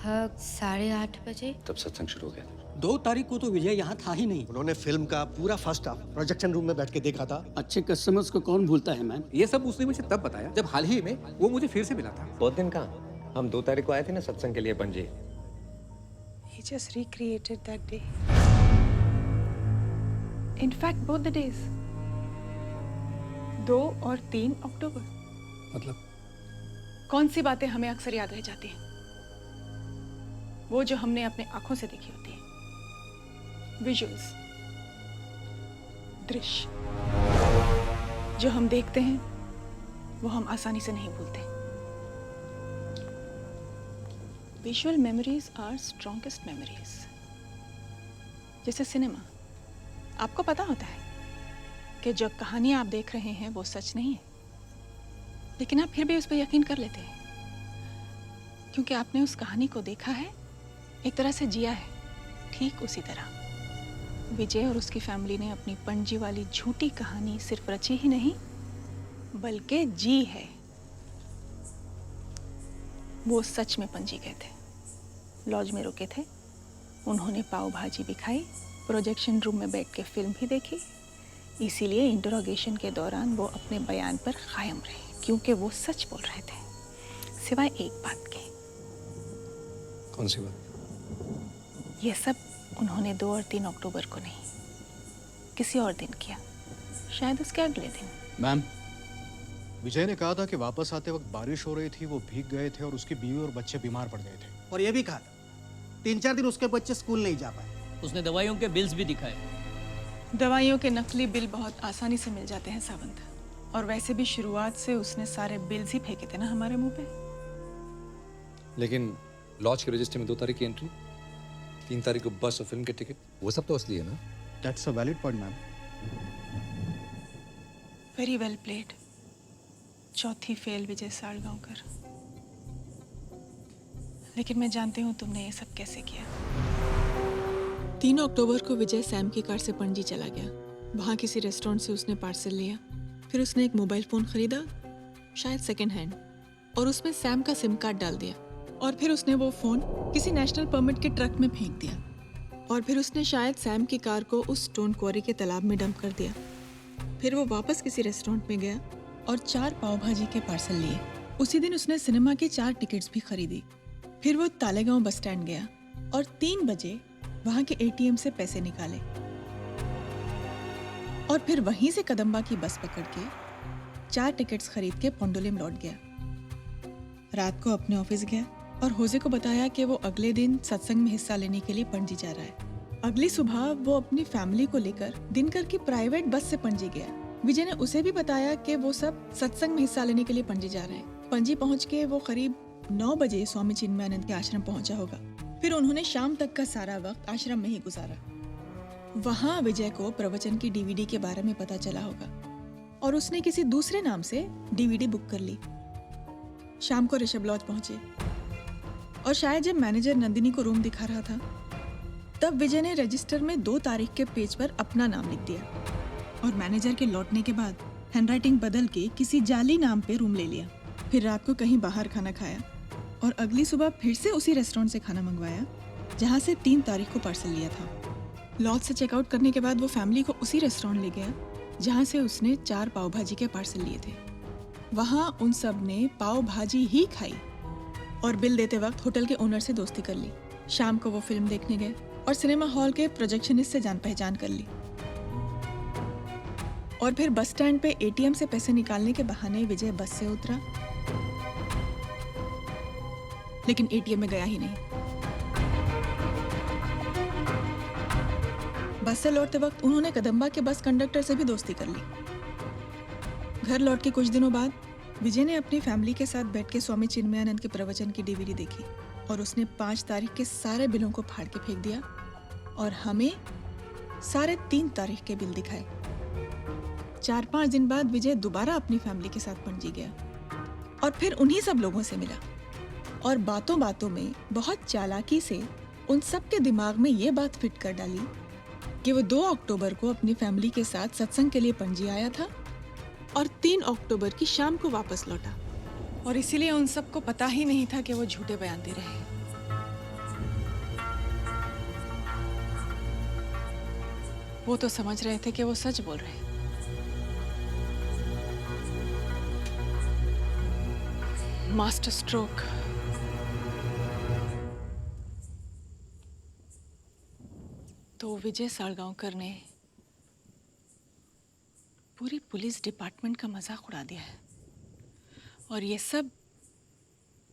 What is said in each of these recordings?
लगभग 8:30 बजे। तब सत्संग शुरू हो गया था। 2 तारीख को तो विजय यहाँ था ही नहीं। उन्होंने फिल्म का पूरा फर्स्ट हाफ प्रोजेक्शन रूम में बैठ के देखा था। अच्छे कस्टमर्स को कौन भूलता है मैम। ये सब उसने मुझे तब बताया जब हाल ही में वो मुझे फिर से मिला था। बहुत दिन कहाँ, हम 2 तारीख को आए थे ना सत्संग के लिए Panaji. He just recreated that day. In fact, both the days. 2 और 3 अक्टूबर। मतलब कौन सी बातें हमें अक्सर याद रह जाती हैं? वो जो हमने अपने आंखों से देखी होती है। विजुअल्स, दृश्य जो हम देखते हैं वो हम आसानी से नहीं भूलते। Visual memories are strongest memories. जैसे सिनेमा, आपको पता होता है कि जो कहानी आप देख रहे हैं वो सच नहीं है, लेकिन आप फिर भी उस पर यकीन कर लेते हैं क्योंकि आपने उस कहानी को देखा है, एक तरह से जिया है। ठीक उसी तरह विजय और उसकी फैमिली ने अपनी पणजी वाली झूठी कहानी सिर्फ रची ही नहीं बल्कि जी है। वो सच में पणजी गए थे, लॉज में रुके थे, उन्होंने पाव भाजी भी खाई, प्रोजेक्शन रूम में बैठ के फिल्म भी देखी। इसीलिए इंटरोगेशन के दौरान वो अपने बयान पर कायम रहे क्योंकि वो सच बोल रहे थे, सिवाय एक बात के। कौन सी बात? ये सब उन्होंने 2 और 3 अक्टूबर को नहीं, किसी और दिन किया, शायद उसके अगले दिन। मैम, विजय ने कहा था कि वापस आते वक्त बारिश हो रही थी, वो भीग गए थे और उसकी बीवी और बच्चे बीमार पड़ गए थे। और ये भी कहा था 3-4 दिन उसके बच्चे स्कूल नहीं जा पाए। उसने दवाइयों के बिल्स भी दिखाए। दवाइयों के नकली बिल बहुत आसानी से मिल जाते हैं सावंत, और वैसे भी शुरुआत से उसने सारे बिल्स ही फेंके थे ना हमारे मुंह पे। लेकिन लॉज के रजिस्टर में 2 तारीख की एंट्री, 3 तारीख को बस और फिल्म के टिकट, वो सब तो असली है ना? That's a valid point ma'am. Very well played. चौथी फेल विजय सालगांवकर। लेकिन मैं जानती हूँ तुमने ये सब कैसे किया। 3 अक्टूबर को विजय सैम की कार से पणजी चला गया। वहाँ किसी रेस्टोरेंट से उसने पार्सल लिया, फिर उसने एक मोबाइल फ़ोन खरीदा, शायद सेकेंड हैंड, और उसमें सैम का सिम कार्ड डाल दिया। और फिर उसने वो फ़ोन किसी नेशनल परमिट के ट्रक में फेंक दिया। और फिर उसने शायद सैम की कार को उस स्टोन क्वारी के तालाब में डंप कर दिया। फिर वो वापस किसी रेस्टोरेंट में गया और 4 पाव भाजी के पार्सल लिए। उसी दिन उसने सिनेमा की 4 टिकट्स भी खरीदी। फिर वो तालेगांव बस स्टैंड गया और 3 बजे वहाँ के एटीएम से पैसे निकाले और फिर वहीं से कदम्बा की बस पकड़ के 4 टिकट्स खरीद के पोंडोलिम लौट गया। रात को अपने ऑफिस गया और होजे को बताया कि वो अगले दिन सत्संग में हिस्सा लेने के लिए पणजी जा रहा है। अगली सुबह वो अपनी फैमिली को लेकर दिनकर की प्राइवेट बस से पणजी गया। विजय ने उसे भी बताया कि वो सब सत्संग में हिस्सा लेने के लिए पणजी जा रहे हैं। पणजी पहुंच के वो करीब 9 बजे स्वामी चिन्मयानंद के आश्रम पहुंचा होगा। फिर उन्होंने शाम तक का सारा वक्त आश्रम में ही गुजारा। वहाँ विजय को प्रवचन की डीवीडी के बारे में पता चला होगा और उसने किसी दूसरे नाम से डीवीडी बुक कर ली। शाम को ऋषभ लॉज पहुंचे और शायद जब मैनेजर नंदिनी को रूम दिखा रहा था तब विजय ने रजिस्टर में 2 तारीख के पेज पर अपना नाम लिख दिया और मैनेजर के लौटने के बाद हैंडराइटिंग बदल के किसी जाली नाम पे रूम ले लिया। फिर रात को कहीं बाहर खाना खाया और अगली सुबह फिर से उसी रेस्टोरेंट से खाना मंगवाया जहाँ से 3 तारीख को पार्सल लिया था। लॉज से चेकआउट करने के बाद वो फैमिली को उसी रेस्टोरेंट ले गया जहाँ से उसने 4 पाव भाजी के पार्सल लिए थे। वहाँ उन सब ने पाव भाजी ही खाई और बिल देते वक्त होटल के ओनर से दोस्ती कर ली। शाम को वो फिल्म देखने गए और सिनेमा हॉल के प्रोजेक्शनिस्ट से जान पहचान कर ली और फिर बस स्टैंड पे एटीएम से पैसे निकालने के बहाने विजय बस से उतरा, लेकिन एटीएम में गया ही नहीं। बस से लौटते वक्त उन्होंने कदम्बा के बस कंडक्टर से भी दोस्ती कर ली। घर लौट के कुछ दिनों बाद विजय ने अपनी फैमिली के साथ बैठ के स्वामी चिन्मयानंद के प्रवचन की डीवीडी देखी और उसने 5 तारीख के सारे बिलों को फाड़ के फेंक दिया और हमें सारे 3 तारीख के बिल दिखाए। 4-5 दिन बाद विजय दोबारा अपनी फैमिली के साथ पणजी गया और फिर उन्हीं सब लोगों से मिला और बातों बातों में बहुत चालाकी से उन सब के दिमाग में ये बात फिट कर डाली कि वो 2 अक्टूबर को अपनी फैमिली के साथ सत्संग के लिए पणजी आया था और 3 अक्टूबर की शाम को वापस लौटा और इसीलिए उन सबको पता ही नहीं था कि वो झूठे बयान दे रहे हैं। वो तो समझ रहे थे कि वो सच बोल रहे हैं। Master stroke. तो विजय सालगांवकर ने पूरी पुलिस डिपार्टमेंट का मजाक उड़ा दिया है, और ये सब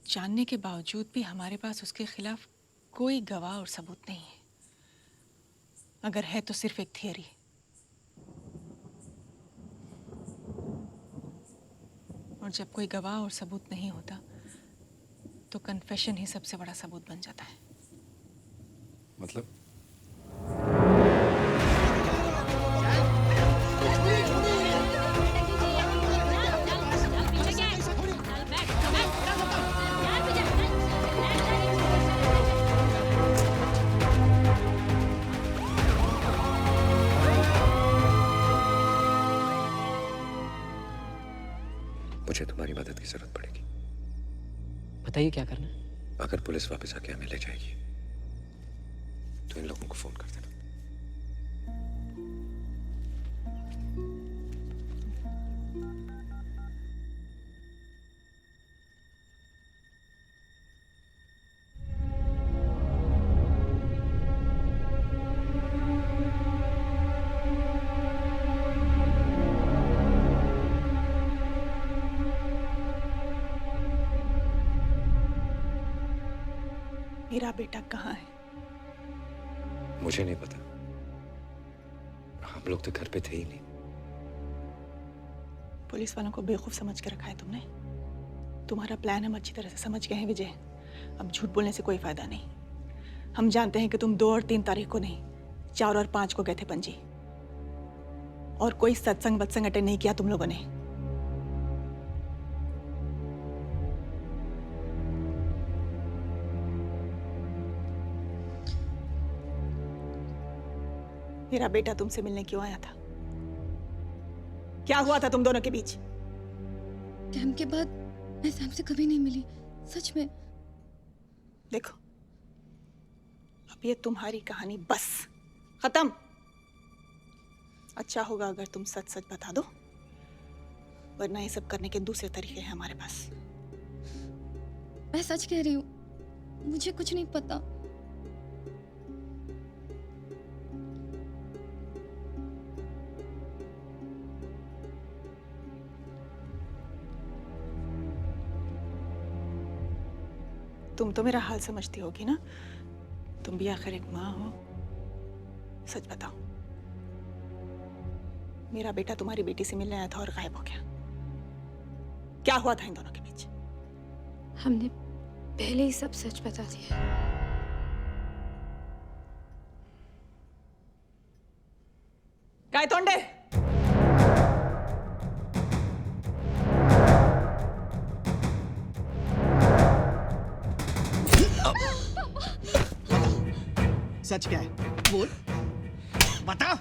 जानने के बावजूद भी हमारे पास उसके खिलाफ कोई गवाह और सबूत नहीं है। अगर है तो सिर्फ एक थियरी। और जब कोई गवाह और सबूत नहीं होता तो कन्फेशन ही सबसे बड़ा सबूत बन जाता है। मतलब मुझे तुम्हारी मदद की जरूरत पड़ेगी। बताइए क्या करना है। अगर पुलिस वापस आके हमें ले जाएगी तो इन लोगों को फोन कर देना। मेरा बेटा कहाँ है? मुझे नहीं पता, हम लोग तो घर पे थे ही नहीं। पुलिस वालों को बेवकूफ समझ के रखा है तुमने। तुम्हारा प्लान हम अच्छी तरह से समझ गए हैं विजय। अब झूठ बोलने से कोई फायदा नहीं। हम जानते हैं कि तुम 2 और 3 तारीख को नहीं, 4 और 5 को गए थे पणजी, और कोई सत्संग वत्संग अटेंड नहीं किया तुम लोगों ने। मेरा बेटा तुमसे मिलने क्यों आया था? क्या हुआ था तुम दोनों के बीच? कैंप के बाद मैं सैम से कभी नहीं मिली, सच में। देखो, अब ये तुम्हारी कहानी बस खत्म। अच्छा होगा अगर तुम सच सच बता दो, वरना ये सब करने के दूसरे तरीके हैं हमारे पास। मैं सच कह रही हूँ, मुझे कुछ नहीं पता। तुम तो मेरा हाल समझती होगी ना? तुम भी आखिर एक माँ हो। सच बताओ, मेरा बेटा तुम्हारी बेटी से मिलने आया था और गायब हो गया। क्या हुआ था इन दोनों के बीच? हमने पहले ही सब सच बता दिया। गायतोंडे, सच क्या है? बोल, बता,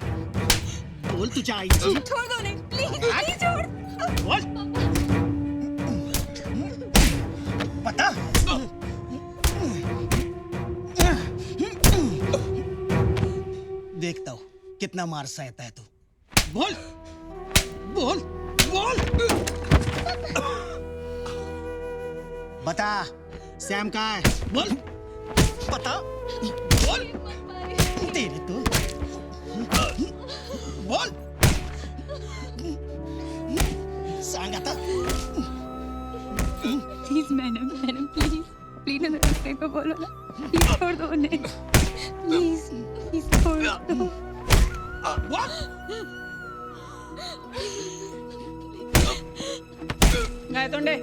बोल तू चाहे छोड़ दो। नहीं, प्लीज छोड़। बोल, बता। देखता हूँ कितना मार सहता है तू। बोल, बोल, बोल। बता, सैम कहाँ है? बोल, बता, बोल। तेरे तो बोल, सांग आता। प्लीज मैडम, प्लीज प्लीज उन्हें रास्ते को बोलो ना। प्लीज छोड़ दो उन्हें, प्लीज छोड़ दो। गायतोंडे,